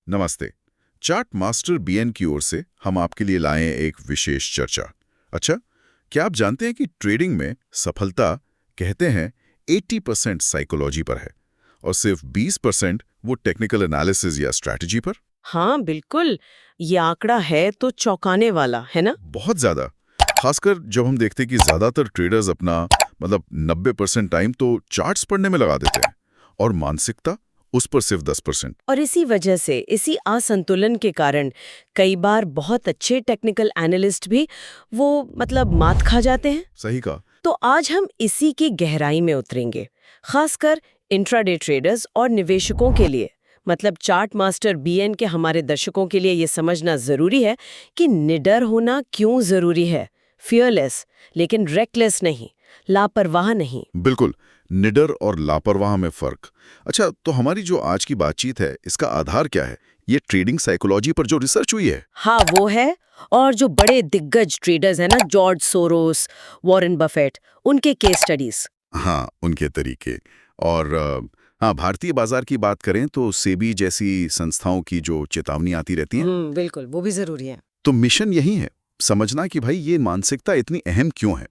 नमस्ते। Chart master BN की ओर से हम आपके लिए लाए हैं एक विशेष चर्चा। अच्छा, क्या आप जानते हैं कि ट्रेडिंग में सफलता कहते हैं 80% साइकोलॉजी पर है और सिर्फ 20% वो टेक्निकल एनालिसिस या स्ट्रैटेजी पर? हाँ बिल्कुल। ये आंकड़ा है तो चौंकाने वाला है ना। बहुत ज्यादा। खासकर जब हम देखते हैं कि ज्यादातर ट्रेडर्स अपना 90% टाइम तो चार्ट्स पढ़ने में लगा देते हैं और मानसिकता उस पर सिर्फ 10%। और इसी वजह से, इसी असंतुलन के कारण कई बार बहुत अच्छे टेक्निकल एनालिस्ट भी वो मात खा जाते हैं। सही कहा। तो आज हम इसी की गहराई में उतरेंगे, खासकर इंट्राडे ट्रेडर्स और निवेशकों के लिए। चार्ट मास्टर बीएन के हमारे दर्शकों के लिए ये समझना जरूरी है कि निडर होना क्यों जरूरी है। फियरलेस, लेकिन रेकलेस नहीं, लापरवाह नहीं। बिल्कुल, निडर और लापरवाह में फर्क। अच्छा, तो हमारी जो आज की बातचीत है इसका आधार क्या है? ये ट्रेडिंग साइकोलॉजी पर जो रिसर्च हुई है। हाँ वो है। और जो बड़े दिग्गज ट्रेडर्स हैं ना, जॉर्ज सोरोस, वॉरेन बफेट, उनके केस स्टडीज। हाँ, उनके तरीके। और हाँ, भारतीय बाजार की बात करें तो सेबी जैसी संस्थाओं की जो चेतावनी आती रहती है। बिल्कुल, वो भी जरूरी है। तो मिशन यही है, समझना कि भाई ये मानसिकता इतनी अहम क्यों है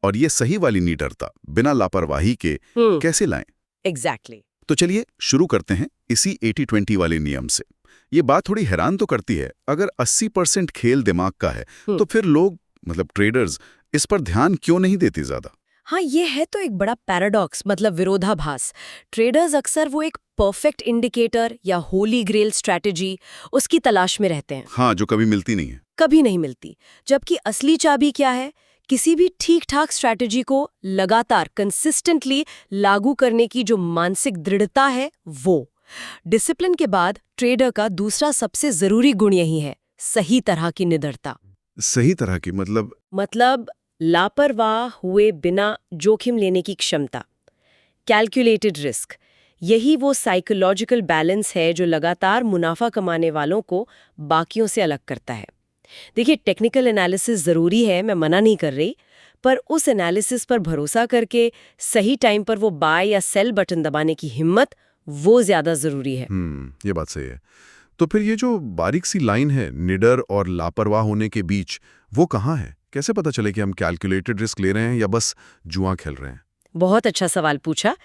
और ये सही वाली निडरता बिना लापरवाही के कैसे लाएं। एग्जैक्टली। तो चलिए शुरू करते हैं इसी 80-20 वाले नियम से। ये बात थोड़ी हैरान तो करती है, अगर 80% खेल दिमाग का है तो फिर लोग ट्रेडर्स इस पर ध्यान क्यों नहीं देते ज्यादा? हाँ, ये है तो एक बड़ा पैराडॉक्स, विरोधाभास। ट्रेडर्स अक्सर वो एक परफेक्ट इंडिकेटर या होली ग्रेल स्ट्रैटेजी, उसकी तलाश में रहते हैं। हाँ, जो कभी मिलती नहीं है। कभी नहीं मिलती। जबकि असली चाबी क्या है? किसी भी ठीक ठाक स्ट्रैटेजी को लगातार कंसिस्टेंटली लागू करने की जो मानसिक दृढ़ता है, वो। डिसिप्लिन के बाद ट्रेडर का दूसरा सबसे जरूरी गुण यही है, सही तरह की निडरता। सही तरह की लापरवाह हुए बिना जोखिम लेने की क्षमता, कैलकुलेटेड रिस्क। यही वो साइकोलॉजिकल बैलेंस है जो लगातार मुनाफा कमाने वालों को बाकियों से अलग करता है। देखिए, टेक्निकल एनालिसिस ज़रूरी है, मैं मना नहीं कर रही, पर उस एनालिसिस पर भरोसा करके सही टाइम पर वो बाय या सेल बटन दबाने की हिम्मत, वो ज़्यादा ज़रूरी है। ये बात सही है। तो फिर ये जो बारीक सी लाइन है निडर और लापरवाह होने के बीच, वो कहाँ है? कैसे पता चले कि हम कैलकुलेटेड रिस्क ले रहे हैं या बस जुआ खेल रहे हैं? बहुत अच्छा सवाल पूछा।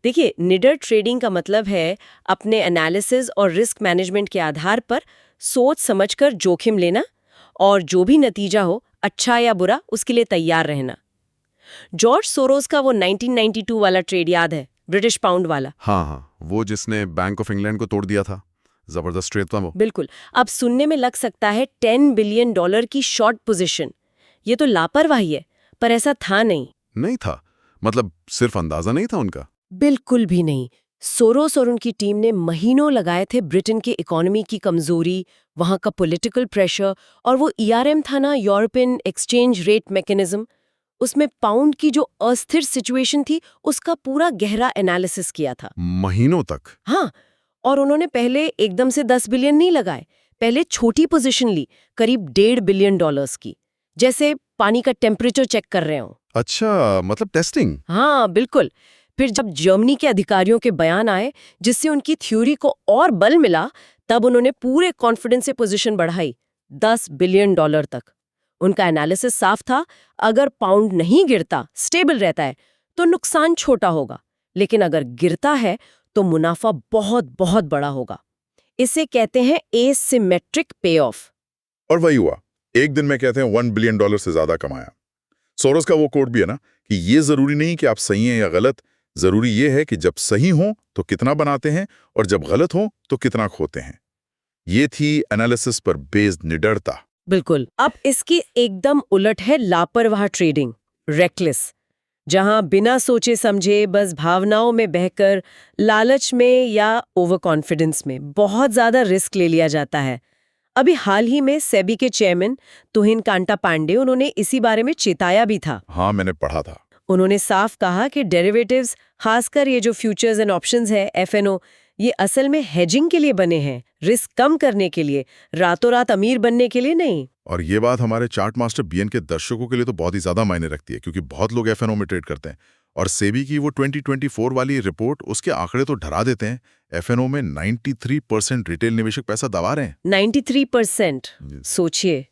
देखिए, निडर ट्रेडिंग का मतलब है अपने एनालिसिस और रिस्क मैनेजमेंट के आधार पर सोच समझकर जोखिम लेना, और जो भी नतीजा हो, अच्छा या बुरा, उसके लिए तैयार रहना। जॉर्ज सोरोस का वो 1992 वाला ट्रेड याद है, ब्रिटिश पाउंड वाला? हाँ हाँ, वो जिसने बैंक ऑफ इंग्लैंड को तोड़ दिया था। जबरदस्त ट्रेड था वो। बिल्कुल। अब सुनने में लग सकता है $10 बिलियन की शॉर्ट पोजीशन, ये तो लापरवाही है, पर ऐसा था नहीं। नहीं था, सिर्फ अंदाजा नहीं था उनका। बिल्कुल भी नहीं। सोरोस और उनकी टीम ने महीनों लगाए थे ब्रिटेन की इकोनॉमी की कमजोरी, वहां का पॉलिटिकल प्रेशर, और वो ईआरएम था ना, यूरोपियन एक्सचेंज रेट मैकेनिज्म, उसमें पाउंड की जो अस्थिर सिचुएशन थी, उसका पूरा गहरा एनालिसिस किया था। महीनों तक? हाँ, और उन्होंने पहले एकदम से 10 बिलियन नहीं लगाए, पहले छोटी पोजीशन ली, करीब $1.5 बिलियन की, जैसे पानी का टेम्परेचर चेक कर रहे हो। अच्छा, टेस्टिंग। हाँ बिल्कुल। फिर जब जर्मनी के अधिकारियों के बयान आए जिससे उनकी थ्योरी को और बल मिला, तब उन्होंने पूरे कॉन्फिडेंस से पोजीशन बढ़ाई $10 बिलियन तक। उनका एनालिसिस साफ था, अगर पाउंड नहीं गिरता, स्टेबल रहता है, तो नुकसान छोटा होगा, लेकिन अगर गिरता है तो मुनाफा बहुत बहुत बड़ा होगा। इसे कहते हैं एसिमेट्रिक पे ऑफ। और वही हुआ, एक दिन में कहते हैं $1 बिलियन से ज्यादा कमाया। सोरोस का वो कोट भी है ना कि ये जरूरी नहीं कि आप सही हैं या गलत, जरूरी ये है कि जब सही हो तो कितना बनाते हैं और जब गलत हो तो कितना खोते हैं। ये थी एनालिसिस पर बेस्ड निडरता। बिल्कुल। अब इसकी एकदम उलट है लापरवाह ट्रेडिंग, रेकलेस, जहां बिना सोचे समझे बस भावनाओं में बहकर, लालच में या ओवर कॉन्फिडेंस में बहुत ज्यादा रिस्क ले लिया जाता है। अभी हाल ही में सेबी के चेयरमैन तुहिन कांटा पांडे, उन्होंने इसी बारे में चेताया भी था। हाँ, मैंने पढ़ा था। उन्होंने साफ कहा कि डेरिवेटिव्स, खासकर ये जो फ्यूचर्स एंड ऑप्शंस है, एफएनओ, ये असल में हेजिंग के लिए बने हैं, रिस्क कम करने के लिए, रातों रात अमीर बनने के लिए नहीं। और ये बात हमारे चार्ट मास्टर बीएन के दर्शकों के लिए तो बहुत ही ज्यादा मायने रखती है, क्योंकि बहुत लोग एफएनओ में ट्रेड करते हैं और सेबी की वो 2024 वाली रिपोर्ट, उसके आंकड़े तो डरा देते हैं। एफएनओ में 93% रिटेल निवेशक पैसा दबा रहे हैं। 93%। सोचिए,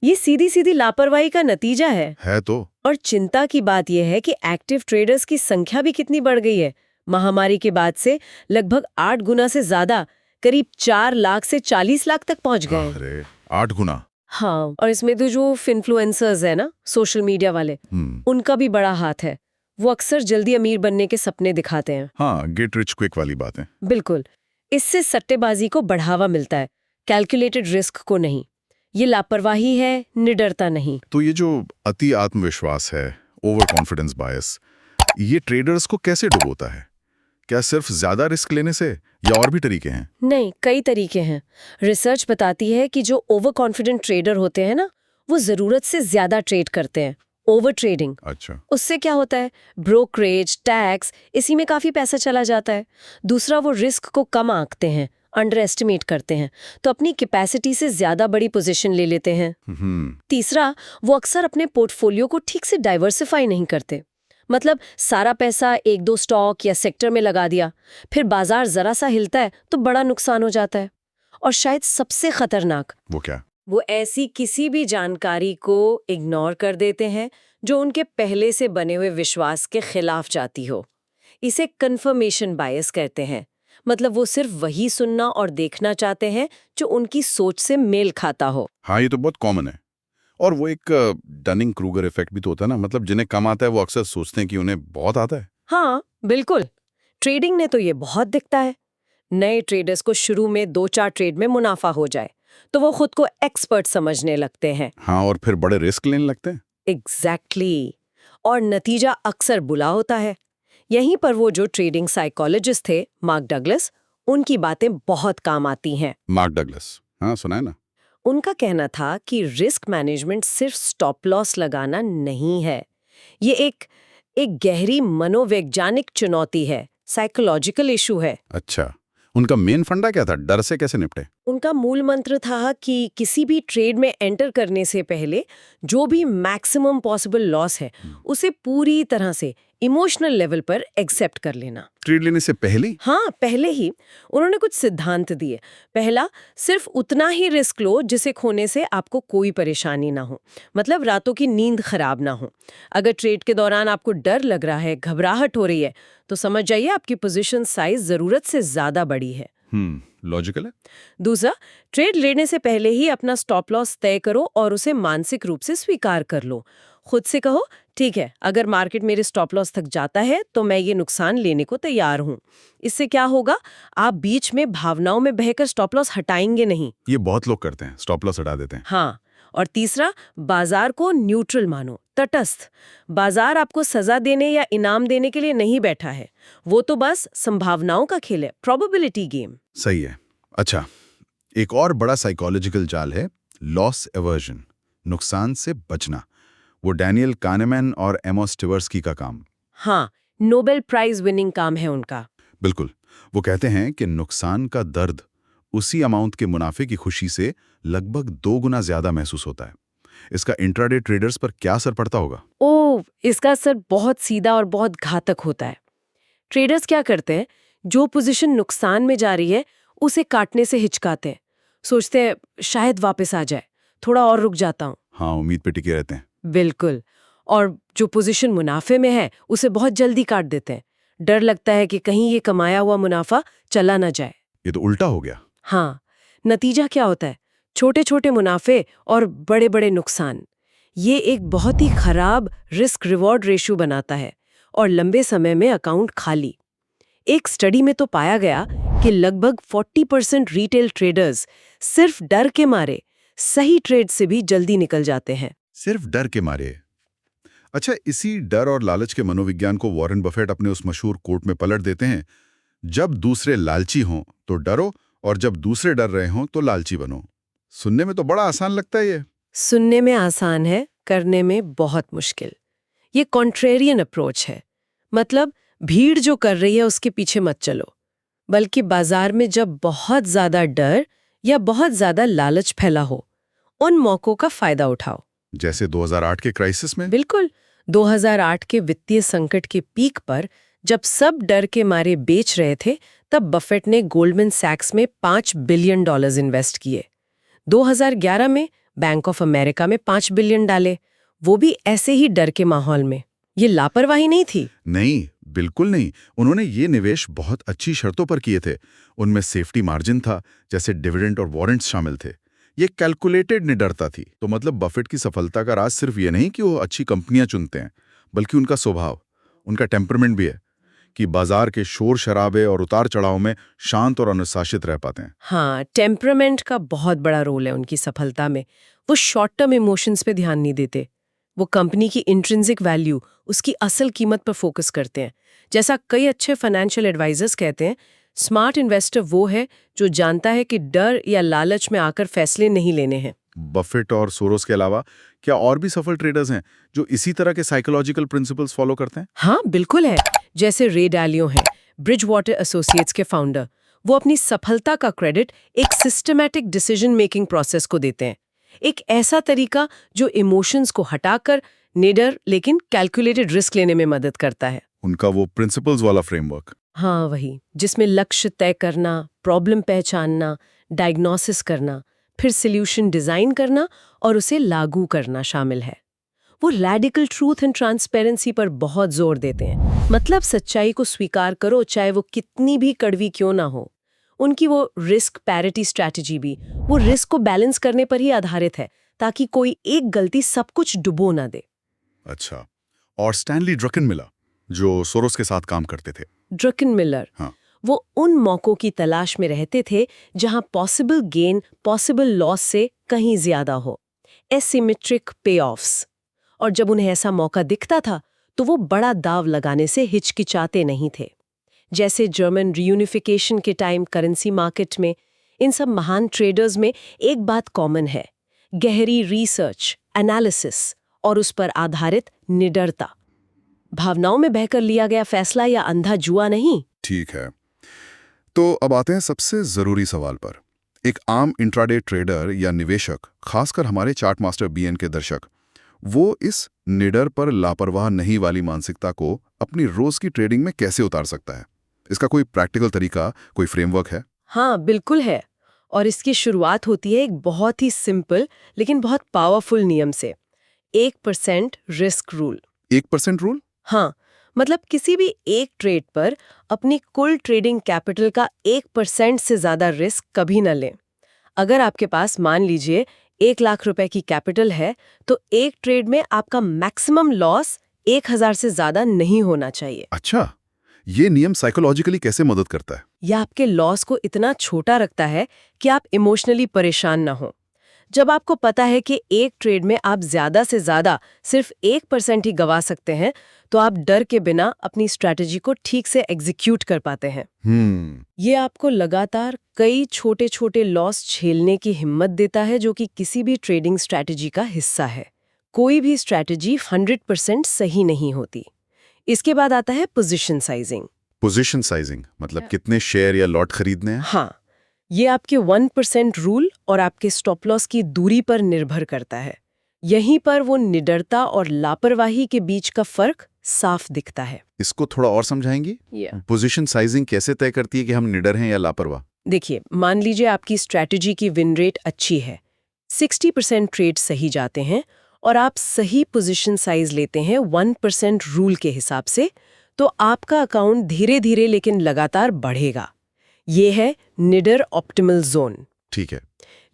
ये सीधी सीधी लापरवाही का नतीजा है तो और चिंता की बात यह है कि एक्टिव ट्रेडर्स की संख्या भी कितनी बढ़ गई है। महामारी के बाद से लगभग 8 गुना से ज्यादा, करीब 4 लाख से 40 लाख तक पहुंच गए हैं। अरे 8 गुना। हाँ, और इसमें तो जो इन्फ्लुएंसर्स है ना, सोशल मीडिया वाले, उनका भी बड़ा हाथ है। वो अक्सर जल्दी अमीर बनने के सपने दिखाते हैं। हाँ, गेट रिच क्विक वाली बात है। बिल्कुल। इससे सट्टेबाजी को बढ़ावा मिलता है, कैलकुलेटेड रिस्क को नहीं। ये लापरवाही है, निडरता नहीं। तो ये जो अति आत्मविश्वास है, ओवर कॉन्फिडेंस बायस, ये ट्रेडर्स को कैसे डुबोता है? क्या सिर्फ ज्यादा रिस्क लेने से, या और भी तरीके हैं? नहीं, कई तरीके हैं। रिसर्च बताती है कि जो ओवर कॉन्फिडेंट ट्रेडर होते हैं ना, वो जरूरत से ज्यादा ट्रेड करते हैं, ओवर ट्रेडिंग। अच्छा। उससे क्या होता है, ब्रोकरेज, टैक्स, इसी में काफी पैसा चला जाता है। दूसरा, वो रिस्क को कम आंकते हैं, अंडर एस्टिमेट करते हैं, तो अपनी कैपेसिटी से ज्यादा बड़ी पोजीशन ले लेते हैं। तीसरा, वो अक्सर अपने पोर्टफोलियो को ठीक से डाइवर्सिफाई नहीं करते। मतलब सारा पैसा 1-2 स्टॉक या सेक्टर में लगा दिया, फिर बाजार जरा सा हिलता है तो बड़ा नुकसान हो जाता है। और शायद सबसे खतरनाक, वो क्या? वो ऐसी किसी भी जानकारी को इग्नोर कर देते हैं जो उनके पहले से बने हुए विश्वास के खिलाफ जाती हो। इसे कंफर्मेशन बायस कहते हैं। मतलब वो सिर्फ वही सुनना और देखना चाहते हैं जो उनकी सोच से मेल खाता हो। हाँ, ये तो बहुत कॉमन है। और वो एक डनिंग क्रूगर इफेक्ट भी तो होता है ना, मतलब जिन्हें कम आता है वो अक्सर सोचते हैं कि उन्हें बहुत आता है। हाँ, बिल्कुल। ट्रेडिंग ने तो ये बहुत दिखता है। नए ट्रेडर्स को शुरू में 2-4 ट्रेड में मुनाफा हो जाए तो वो खुद को एक्सपर्ट समझने लगते हैं। हाँ, और फिर बड़े रिस्क लेने लगते हैं। एग्जैक्टली। और नतीजा अक्सर बुरा होता है। यहीं पर वो जो ट्रेडिंग साइकोलॉजिस्ट थे, मार्क डगलस, उनकी बातें बहुत काम आती हैं। मार्क डगलस, हाँ सुना है ना। उनका कहना था कि रिस्क मैनेजमेंट सिर्फ स्टॉप लॉस लगाना नहीं है, ये एक गहरी मनोवैज्ञानिक चुनौती है, साइकोलॉजिकल इशू है। अच्छा, उनका मेन फंडा क्या था? डर से कैसे निपटे? उनका मूल मंत्र था कि किसी भी ट्रेड में एंटर करने से पहले जो भी मैक्सिमम पॉसिबल लॉस है उसे पूरी तरह से इमोशनल लेवल पर एक्सेप्ट कर लेना। ट्रेड लेने से पहले? हाँ, पहले ही। उन्होंने कुछ सिद्धांत दिए। पहला, सिर्फ उतना ही रिस्क लो जिसे खोने से आपको कोई परेशानी ना हो, मतलब रातों की नींद खराब ना हो। अगर ट्रेड के दौरान आपको डर लग रहा है, घबराहट हो रही है, तो समझ जाइए आपकी पोजीशन साइज जरूरत से ज्यादा बड़ी है। लॉजिकल है। दूसरा, ट्रेड लेने से पहले ही अपना स्टॉप लॉस तय करो और उसे मानसिक रूप से स्वीकार कर लो। खुद से कहो, ठीक है, अगर मार्केट मेरे स्टॉप लॉस तक जाता है तो मैं ये नुकसान लेने को तैयार हूँ। इससे क्या होगा, आप बीच में भावनाओं में बहकर स्टॉप लॉस हटाएंगे नहीं। ये बहुत लोग करते हैं, स्टॉप लॉस हटा देते हैं। हाँ, और तीसरा, बाजार को न्यूट्रल मानो, तटस्थ। बाजार आपको सजा देने या इनाम देने के लिए नहीं बैठा है, वो तो बस संभावनाओं का खेल है, प्रोबेबिलिटी गेम। सही है। अच्छा, एक और बड़ा साइकोलॉजिकल जाल है लॉस एवर्जन, नुकसान से बचना। वो डैनियल कानेमैन और एमोस टिवर्स्की का काम। हाँ, नोबेल प्राइज विनिंग काम है उनका। बिल्कुल। वो कहते हैं कि नुकसान का दर्द उसी अमाउंट के मुनाफे की खुशी से लगभग 2 गुना ज्यादा महसूस होता है। इसका इंट्राडे ट्रेडर्स पर क्या असर पड़ता होगा? ओह, इसका असर बहुत सीधा और बहुत घातक होता है। ट्रेडर्स क्या करते हैं, जो पोजीशन नुकसान में जा रही है उसे काटने से हिचकाते हैं। सोचते हैं शायद वापस आ जाए, थोड़ा और रुक जाता हूँ। हाँ, उम्मीद पे टिके रहते हैं। बिल्कुल। और जो पोजीशन मुनाफे में है उसे बहुत जल्दी काट देते हैं। डर लगता है कि कहीं ये कमाया हुआ मुनाफा चला ना जाए। ये तो उल्टा हो गया। हाँ, नतीजा क्या होता है, छोटे छोटे मुनाफे और बड़े बड़े नुकसान। ये एक बहुत ही खराब रिस्क रिवॉर्ड रेशियो बनाता है और लंबे समय में अकाउंट खाली। एक स्टडी में तो पाया गया कि लगभग 40% रिटेल ट्रेडर्स सिर्फ डर के मारे सही ट्रेड से भी जल्दी निकल जाते हैं। सिर्फ डर के मारे। अच्छा, इसी डर और लालच के मनोविज्ञान को वॉरेन बफेट अपने उस मशहूर कोट में पलट देते हैं, जब दूसरे लालची हों तो डरो और जब दूसरे डर रहे हों तो लालची बनो। सुनने में तो बड़ा आसान लगता है ये। सुनने में आसान है, करने में बहुत मुश्किल। ये कॉन्ट्रेरियन अप्रोच है। मतलब भीड़ जो कर रही है उसके पीछे मत चलो, बल्कि बाजार में जब बहुत ज्यादा डर या बहुत ज्यादा लालच फैला हो, उन मौकों का फायदा उठाओ। जैसे 2008 के क्राइसिस में। बिल्कुल। 2008 के वित्तीय संकट के पीक पर जब सब डर के मारे बेच रहे थे, तब बफेट ने गोल्डमैन सैक्स में $5 बिलियन इन्वेस्ट किए। 2011 में बैंक ऑफ अमेरिका में $5 बिलियन डाले, वो भी ऐसे ही डर के माहौल में। ये लापरवाही नहीं थी। नहीं, बिल्कुल नहीं। उन्होंने ये निवेश बहुत अच्छी शर्तों पर किए थे। उनमें सेफ्टी मार्जिन था, जैसे डिविडेंड और वारंट्स शामिल थे। ये कैलकुलेटेड निडरता थी। तो मतलब बफेट की सफलता का राज सिर्फ ये नहीं कि वो अच्छी कंपनियां चुनते हैं, बल्कि उनका स्वभाव, उनका टेम्परमेंट भी है कि बाजार के शोर शराबे और उतार चढ़ाव में शांत और अनुशासित रह पाते हैं। हाँ, टेम्परामेंट का बहुत बड़ा रोल है उनकी सफलता में। वो शॉर्ट टर्म इमोशंस पे ध्यान नहीं देते। वो कंपनी की इंट्रिंसिक वैल्यू, उसकी असल कीमत पर फोकस करते हैं। जैसा कई अच्छे फाइनेंशियल एडवाइजर्स कहते हैं, स्मार्ट इन्वेस्टर वो है जो जानता है कि डर या लालच में आकर फैसले नहीं लेने हैं। बफेट और सोरोस के अलावा क्या और भी सफल ट्रेडर्स हैं जो इसी तरह के साइकोलॉजिकल प्रिंसिपल्स फॉलो करते हैं? हाँ, बिल्कुल है। जैसे रे डालियो हैं, ब्रिजवाटर एसोसिएट्स के फाउंडर। वो अपनी सफलता का क्रेडिट एक सिस्टमैटिक डिसीजन मेकिंग प्रोसेस को देते हैं। एक ऐसा तरीका जो इमोशंस को हटाकर निडर लेकिन कैलकुलेटेड रिस्क लेने में मदद करता है। उनका वो प्रिंसिपल्स वाला फ्रेमवर्क। हाँ, वही, जिसमें लक्ष्य तय करना, प्रॉब्लम पहचानना, डायग्नोसिस करना, फिर सॉल्यूशन डिजाइन करना और उसे लागू करना शामिल है। वो रैडिकल ट्रूथ एंड ट्रांसपेरेंसी पर बहुत जोर देते हैं। मतलब सच्चाई को स्वीकार करो, चाहे वो कितनी भी कड़वी क्यों ना हो। उनकी वो रिस्क पैरिटी स्ट्रैटेजी भी वो रिस्क को बैलेंस करने पर ही आधारित है, ताकि कोई एक गलती सब कुछ डुबो ना दे। अच्छा, और स्टैनली ड्रकनमिलर जो सोरोस के साथ काम करते थे। ड्रकनमिलर, हाँ। वो उन मौकों की तलाश में रहते थे जहां पॉसिबल गेन पॉसिबल लॉस से कहीं ज्यादा हो, एसिमेट्रिक पेऑफ्स। और जब उन्हें ऐसा मौका दिखता था तो वो बड़ा दाव लगाने से हिचकिचाते नहीं थे। जैसे जर्मन रियूनिफिकेशन के टाइम करेंसी मार्केट में। इन सब महान ट्रेडर्स में एक बात कॉमन है, गहरी रिसर्च, एनालिसिस और उस पर आधारित निडरता। भावनाओं में बहकर लिया गया फैसला या अंधा जुआ नहीं। ठीक है, तो अब आते हैं सबसे जरूरी सवाल पर। एक आम इंट्राडे ट्रेडर या निवेशक, खासकर हमारे चार्ट मास्टर बीएन के दर्शक, वो इस निडर पर लापरवाह नहीं वाली मानसिकता को अपनी रोज की ट्रेडिंग में कैसे उतार सकता है? इसका कोई प्रैक्टिकल तरीका, कोई फ्रेमवर्क है? हाँ, बिल्कुल है। और इसकी शुरुआत होती है एक बहुत ही सिंपल लेकिन बहुत पावरफुल नियम से, 1% रिस्क रूल। 1% रूल? हाँ, मतलब किसी भी एक ट्रेड पर अपनी कुल ट्रेडिंग कैपिटल का 1% से ज्यादा रिस्क कभी न लें। अगर आपके पास मान लीजिए 1 लाख रुपए की कैपिटल है, तो एक ट्रेड में आपका मैक्सिमम लॉस 1000 से ज्यादा नहीं होना चाहिए। अच्छा, ये नियम साइकोलॉजिकली कैसे मदद करता है? यह आपके लॉस को इतना छोटा रखता है कि आप इमोशनली परेशान न हो। जब आपको पता है कि एक ट्रेड में आप ज्यादा से ज्यादा सिर्फ 1% ही गवा सकते हैं, तो आप डर के बिना अपनी स्ट्रैटेजी को ठीक से एग्जीक्यूट कर पाते हैं। ये आपको लगातार कई छोटे छोटे लॉस झेलने की हिम्मत देता है, जो कि किसी भी ट्रेडिंग स्ट्रैटेजी का हिस्सा है। कोई भी स्ट्रैटेजी 100% सही नहीं होती। इसके बाद आता है पोजीशन साइजिंग। पोजीशन साइजिंग मतलब कितने शेयर या लॉट खरीदने हैं? हाँ, ये आपके 1% रूल और आपके स्टॉप लॉस की दूरी पर निर्भर करता है। यहीं पर वो निडरता और लापरवाही के बीच का फर्क साफ दिखता है। इसको थोड़ा और समझाएंगी? पोजीशन साइजिंग कैसे तय करती है कि हम निडर हैं या लापरवाह? देखिए, मान लीजिए आपकी स्ट्रैटेजी की विन रेट अच्छी है, 60% ट्रेड सही जाते हैं और आप सही पोजीशन साइज लेते हैं 1% रूल के हिसाब से, तो आपका अकाउंट धीरे धीरे लेकिन लगातार बढ़ेगा। ये है निडर ऑप्टिमल जोन। ठीक है।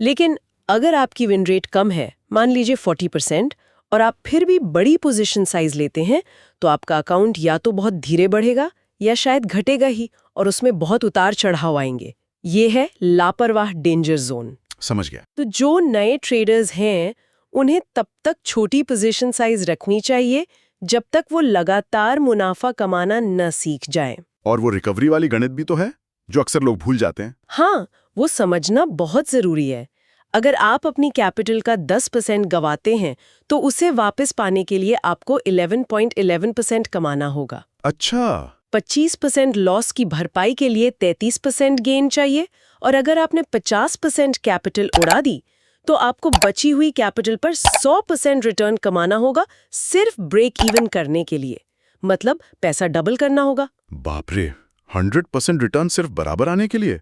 लेकिन अगर आपकी विन रेट कम है, मान लीजिए 40%, और आप फिर भी बड़ी पोजीशन साइज लेते हैं, तो आपका अकाउंट या तो बहुत धीरे बढ़ेगा या शायद घटेगा ही, और उसमें बहुत उतार चढ़ाव आएंगे। ये है लापरवाह डेंजर जोन। समझ गया। तो जो नए ट्रेडर्स हैं, उन्हें तब तक छोटी पोजीशन साइज रखनी चाहिए जब तक वो लगातार मुनाफा कमाना न सीख जाएं। और वो रिकवरी वाली गणित भी तो है जो अक्सर लोग भूल जाते हैं। हाँ, वो समझना बहुत जरूरी है। अगर आप अपनी कैपिटल का 10% गवाते हैं, तो उसे वापस पाने के लिए आपको 11.11% कमाना होगा। अच्छा। 25% लॉस की भरपाई के लिए 33% गेन चाहिए, और अगर आपने 50% कैपिटल उड़ा दी, तो आपको बची हुई कैपिटल पर 100% रिटर्न कमाना होगा सिर्फ ब्रेक इवन करने के लिए। मतलब पैसा डबल करना होगा। बाप रे, 100% रिटर्न सिर्फ बराबर आने के लिए?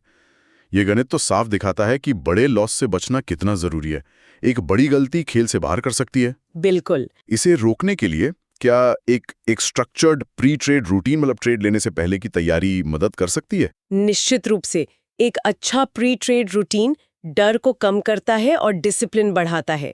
ये गणित तो साफ दिखाता है कि बड़े लॉस से बचना कितना जरूरी है। एक बड़ी गलती खेल से बाहर कर सकती है। बिल्कुल। इसे रोकने के लिए क्या एक स्ट्रक्चर्ड प्री ट्रेड रूटीन, मतलब ट्रेड लेने से पहले की तैयारी मदद कर सकती है? निश्चित रूप से एक अच्छा प्री ट्रेड रूटीन डर को कम करता है और डिसिप्लिन बढ़ाता है।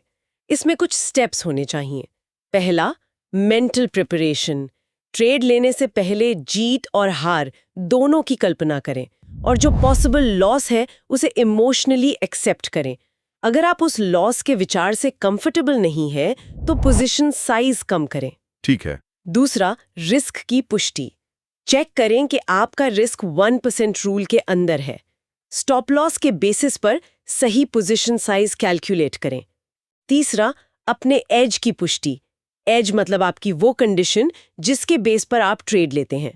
इसमें कुछ स्टेप्स होने चाहिए। पहला, मेंटल प्रिपरेशन। ट्रेड लेने से पहले जीत और हार दोनों की कल्पना करें और जो पॉसिबल लॉस है उसे इमोशनली एक्सेप्ट करें। अगर आप उस लॉस के विचार से कंफर्टेबल नहीं है तो पोजीशन साइज कम करें। ठीक है। दूसरा, रिस्क की पुष्टि। चेक करें कि आपका रिस्क 1% रूल के अंदर है। स्टॉप लॉस के बेसिस पर सही पोजीशन साइज कैलकुलेट करें। तीसरा, अपने एज की पुष्टि। एज मतलब आपकी वो कंडीशन जिसके बेस पर आप ट्रेड लेते हैं।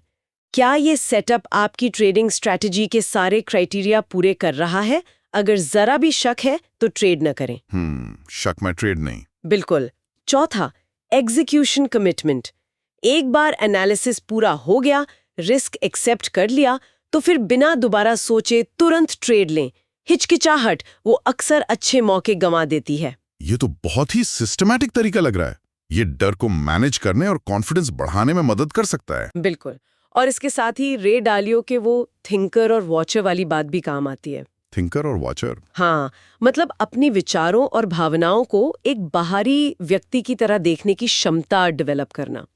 क्या ये सेटअप आपकी ट्रेडिंग स्ट्रैटेजी के सारे क्राइटेरिया पूरे कर रहा है? अगर जरा भी शक है तो ट्रेड न करें। शक में ट्रेड नहीं। बिल्कुल। चौथा, एग्जीक्यूशन कमिटमेंट। एक बार एनालिसिस पूरा हो गया, रिस्क एक्सेप्ट कर लिया, तो फिर बिना दोबारा सोचे तुरंत ट्रेड लें। हिचकिचाहट वो अक्सर अच्छे मौके गंवा देती है। ये तो बहुत ही सिस्टमैटिक तरीका लग रहा है। ये डर को मैनेज करने और कॉन्फिडेंस बढ़ाने में मदद कर सकता है। बिल्कुल। और इसके साथ ही रे डालियो के वो थिंकर और वॉचर वाली बात भी काम आती है। थिंकर और वॉचर? हाँ, मतलब अपनी विचारों और भावनाओं को एक बाहरी व्यक्ति की तरह देखने की क्षमता डेवलप करना।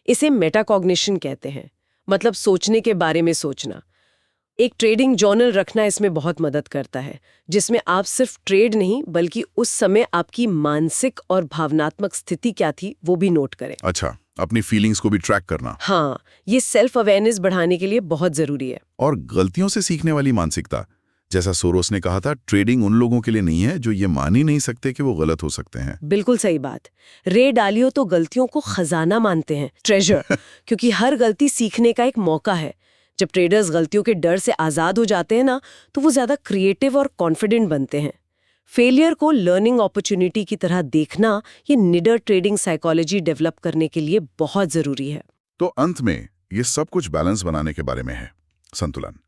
इसे मेटाकॉग्निशन कहते हैं, मतलब सोचने के बारे में सोचना। एक ट्रेडिंग जर्नल रखना इसमें बहुत मदद करता है, जिसमें आप सिर्फ ट्रेड नहीं बल्कि उस समय आपकी मानसिक और भावनात्मक स्थिति क्या थी वो भी नोट करें। अच्छा, अपनी फीलिंग्स को भी ट्रैक करना। हाँ, ये सेल्फ अवेयरनेस बढ़ाने के लिए बहुत जरूरी है। और गलतियों से सीखने वाली मानसिकता, जैसा सोरोस ने कहा था, ट्रेडिंग उन लोगों के लिए नहीं है जो ये मान ही नहीं सकते कि वो गलत हो सकते हैं। बिल्कुल सही बात। रे डालियो तो गलतियों को खजाना मानते हैं, ट्रेजर, क्योंकि हर गलती सीखने का एक मौका है। जब ट्रेडर्स गलतियों के डर से आजाद हो जाते हैं ना, तो वो ज्यादा क्रिएटिव और कॉन्फिडेंट बनते हैं। फेलियर को लर्निंग अपॉर्चुनिटी की तरह देखना, ये निडर ट्रेडिंग साइकोलॉजी डेवलप करने के लिए बहुत जरूरी है। तो अंत में ये सब कुछ बैलेंस बनाने के बारे में है। संतुलन।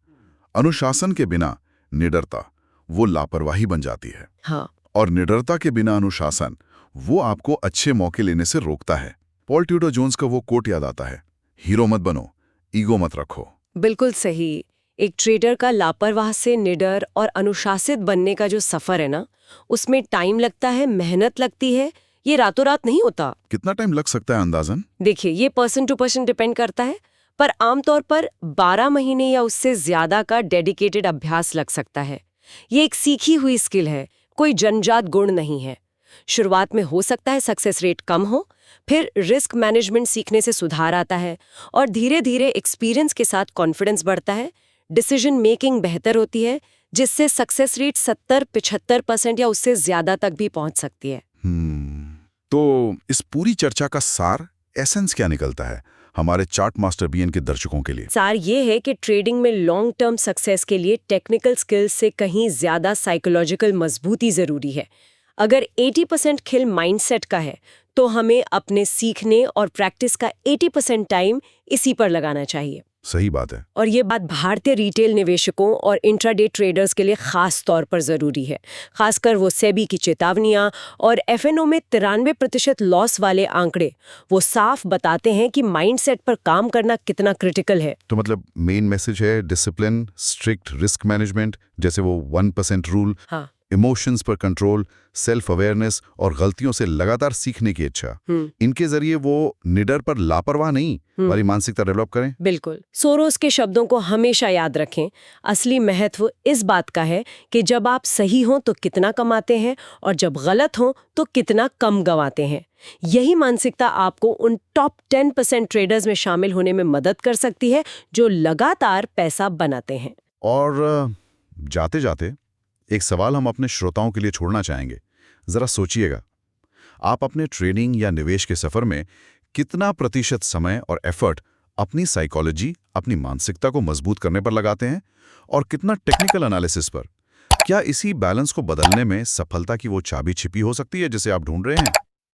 अनुशासन के बिना निडरता वो लापरवाही बन जाती है। हाँ। और निडरता के बिना अनुशासन वो आपको अच्छे मौके लेने से रोकता है। पॉल ट्यूडर जोन्स का वो कोट याद आता है, हीरो मत बनो, ईगो मत रखो। बिल्कुल सही। एक ट्रेडर का लापरवाह से निडर और अनुशासित बनने का जो सफर है ना, उसमें टाइम लगता है, मेहनत लगती है। ये रातों रात नहीं होता। कितना टाइम लग सकता है अंदाजन? देखिए, ये पर्सन टू पर्सन डिपेंड करता है, पर आमतौर पर 12 महीने या उससे ज्यादा का डेडिकेटेड अभ्यास लग सकता है। ये एक सीखी हुई स्किल है, कोई जन्मजात गुण नहीं है। शुरुआत में हो सकता है सक्सेस रेट कम हो, फिर रिस्क मैनेजमेंट सीखने से सुधार आता है और धीरे धीरे एक्सपीरियंस के साथ कॉन्फिडेंस बढ़ता है, डिसीजन मेकिंग बेहतर होती है, जिससे सक्सेस रेट 70-75% या उससे ज्यादा तक भी पहुंच सकती है। तो इस पूरी चर्चा का सार, एसेंस क्या निकलता है हमारे चार्ट मास्टर बीएन के दर्शकों के लिए? सार ये है कि ट्रेडिंग में लॉन्ग टर्म सक्सेस के लिए टेक्निकल स्किल्स से कहीं ज्यादा साइकोलॉजिकल मजबूती जरूरी है। अगर 80% खेल माइंडसेट का है, तो हमें अपने सीखने और प्रैक्टिस का 80% टाइम इसी पर लगाना चाहिए। सही बात है। और ये बात भारतीय रिटेल निवेशकों और इंट्राडे ट्रेडर्स के लिए खास तौर पर जरूरी है। खासकर वो सेबी की चेतावनियां और एफएनओ में 93% लॉस वाले आंकड़े वो साफ बताते हैं कि माइंडसेट पर काम करना कितना क्रिटिकल है। तो मतलब मेन मैसेज है डिसिप्लिन, स्ट्रिक्ट रिस्क मैनेजमेंट, जैसे वो 1% रूल, हाँ। इमोशंस पर कंट्रोल, सेल्फ अवेयरनेस और गलतियों से लगातार सीखने की इच्छा। इनके जरिए वो निडर पर लापरवाह नहीं वाली मानसिकता डेवलप करें। बिल्कुल। सोरोस के शब्दों को हमेशा याद रखें, असली महत्व इस बात का है कि जब आप सही हों तो कितना कमाते हैं और जब गलत हों तो कितना कम गंवाते हैं। यही मानसिकता आपको उन टॉप 10% ट्रेडर्स में शामिल होने में मदद कर सकती है जो लगातार पैसा बनाते हैं। और जाते जाते एक सवाल हम अपने श्रोताओं के लिए छोड़ना चाहेंगे। जरा सोचिएगा, आप अपने ट्रेडिंग या निवेश के सफर में कितना प्रतिशत समय और एफर्ट अपनी साइकोलॉजी, अपनी मानसिकता को मजबूत करने पर लगाते हैं और कितना टेक्निकल एनालिसिस पर? क्या इसी बैलेंस को बदलने में सफलता की वो चाबी छिपी हो सकती है जिसे आप ढूंढ रहे हैं?